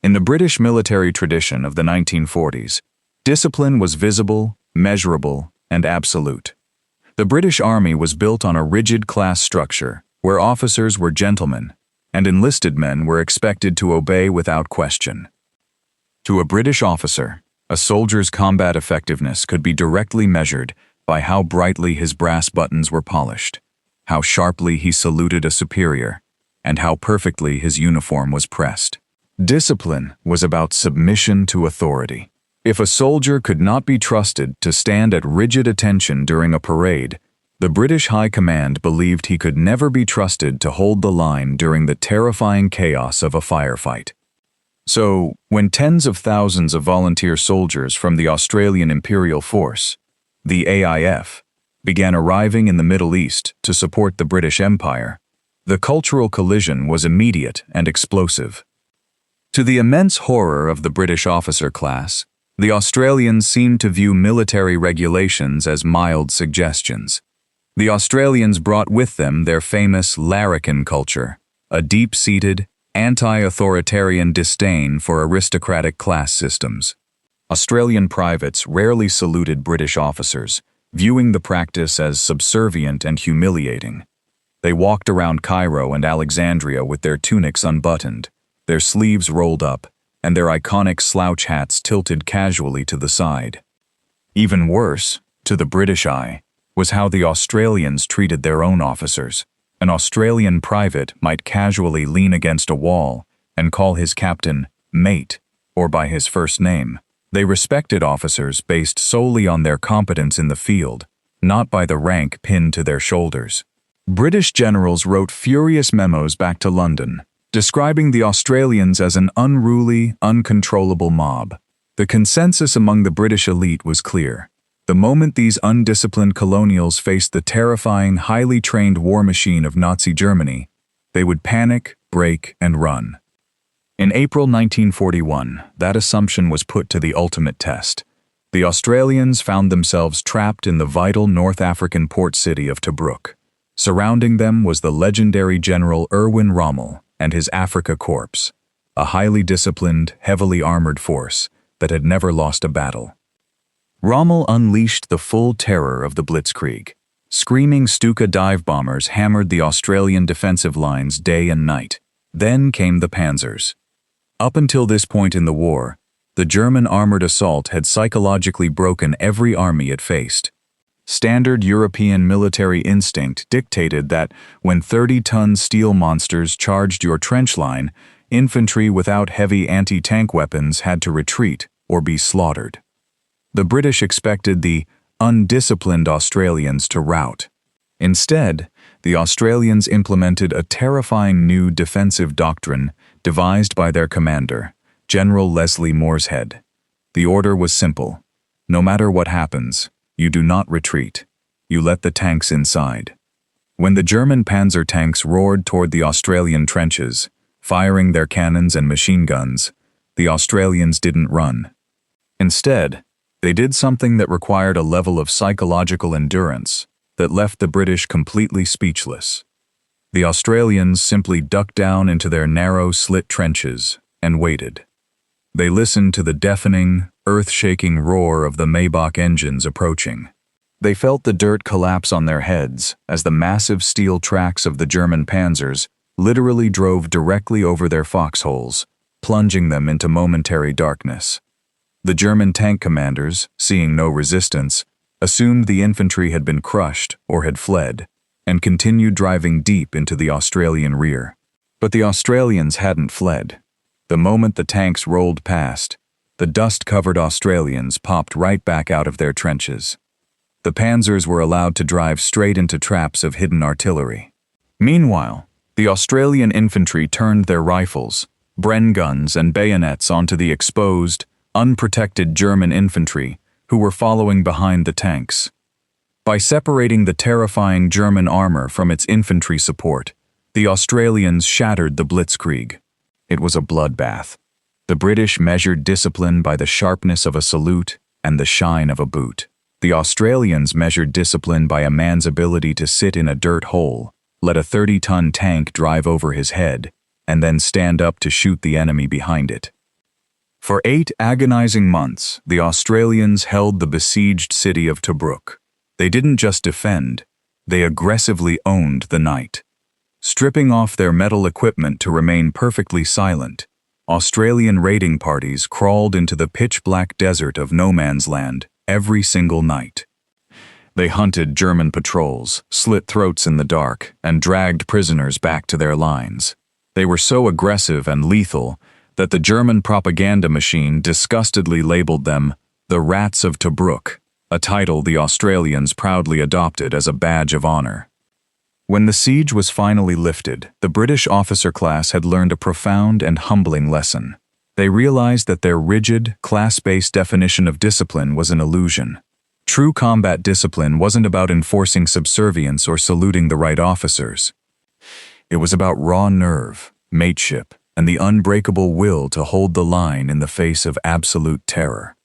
In the British military tradition of the 1940s, discipline was visible, measurable, and absolute. The British Army was built on a rigid class structure where officers were gentlemen and enlisted men were expected to obey without question. To a British officer, a soldier's combat effectiveness could be directly measured by how brightly his brass buttons were polished, how sharply he saluted a superior, and how perfectly his uniform was pressed. Discipline was about submission to authority. If a soldier could not be trusted to stand at rigid attention during a parade, the British High Command believed he could never be trusted to hold the line during the terrifying chaos of a firefight. So, when tens of thousands of volunteer soldiers from the Australian Imperial Force, the AIF, began arriving in the Middle East to support the British Empire, the cultural collision was immediate and explosive. To the immense horror of the British officer class, the Australians seemed to view military regulations as mild suggestions. The Australians brought with them their famous Larrikin culture, a deep-seated, anti-authoritarian disdain for aristocratic class systems. Australian privates rarely saluted British officers, viewing the practice as subservient and humiliating. They walked around Cairo and Alexandria with their tunics unbuttoned, their sleeves rolled up, and their iconic slouch hats tilted casually to the side. Even worse, to the British eye, was how the Australians treated their own officers. An Australian private might casually lean against a wall and call his captain mate or by his first name. They respected officers based solely on their competence in the field, not by the rank pinned to their shoulders. British generals wrote furious memos back to London, describing the Australians as an unruly, uncontrollable mob. The consensus among the British elite was clear. The moment these undisciplined colonials faced the terrifying, highly trained war machine of Nazi Germany, they would panic, break, and run. In April 1941, that assumption was put to the ultimate test. The Australians found themselves trapped in the vital North African port city of Tobruk. Surrounding them was the legendary General Erwin Rommel and his Afrika Korps, a highly disciplined, heavily armored force that had never lost a battle. Rommel unleashed the full terror of the blitzkrieg. Screaming Stuka dive bombers hammered the Australian defensive lines day and night. Then came the panzers. Up until this point in the war, the German armored assault had psychologically broken every army it faced. Standard European military instinct dictated that when 30-ton steel monsters charged your trench line, infantry without heavy anti-tank weapons had to retreat or be slaughtered. The British expected the undisciplined Australians to rout. Instead, the Australians implemented a terrifying new defensive doctrine devised by their commander, General Leslie Morshead. The order was simple. No matter what happens, you do not retreat. You let the tanks inside. When the German panzer tanks roared toward the Australian trenches, firing their cannons and machine guns, the Australians didn't run. Instead, they did something that required a level of psychological endurance that left the British completely speechless. The Australians simply ducked down into their narrow, slit trenches and waited. They listened to the deafening, earth-shaking roar of the Maybach engines approaching. They felt the dirt collapse on their heads as the massive steel tracks of the German panzers literally drove directly over their foxholes, plunging them into momentary darkness. The German tank commanders, seeing no resistance, assumed the infantry had been crushed or had fled, and continued driving deep into the Australian rear. But the Australians hadn't fled. The moment the tanks rolled past, the dust-covered Australians popped right back out of their trenches. The panzers were allowed to drive straight into traps of hidden artillery. Meanwhile, the Australian infantry turned their rifles, Bren guns, and bayonets onto the exposed, unprotected German infantry who were following behind the tanks. By separating the terrifying German armor from its infantry support, the Australians shattered the blitzkrieg. It was a bloodbath. The British measured discipline by the sharpness of a salute and the shine of a boot. The Australians measured discipline by a man's ability to sit in a dirt hole, let a 30-ton tank drive over his head, and then stand up to shoot the enemy behind it. For 8 agonizing months, the Australians held the besieged city of Tobruk. They didn't just defend, they aggressively owned the night. Stripping off their metal equipment to remain perfectly silent, Australian raiding parties crawled into the pitch-black desert of no man's land every single night. They hunted German patrols, slit throats in the dark, and dragged prisoners back to their lines. They were so aggressive and lethal that the German propaganda machine disgustedly labeled them the Rats of Tobruk, a title the Australians proudly adopted as a badge of honor. When the siege was finally lifted, the British officer class had learned a profound and humbling lesson. They realized that their rigid, class-based definition of discipline was an illusion. True combat discipline wasn't about enforcing subservience or saluting the right officers. It was about raw nerve, mateship, and the unbreakable will to hold the line in the face of absolute terror.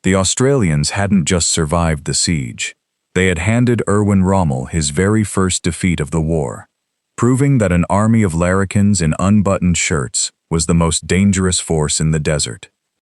The Australians hadn't just survived the siege. They had handed Erwin Rommel his very first defeat of the war, proving that an army of Larrikins in unbuttoned shirts was the most dangerous force in the desert.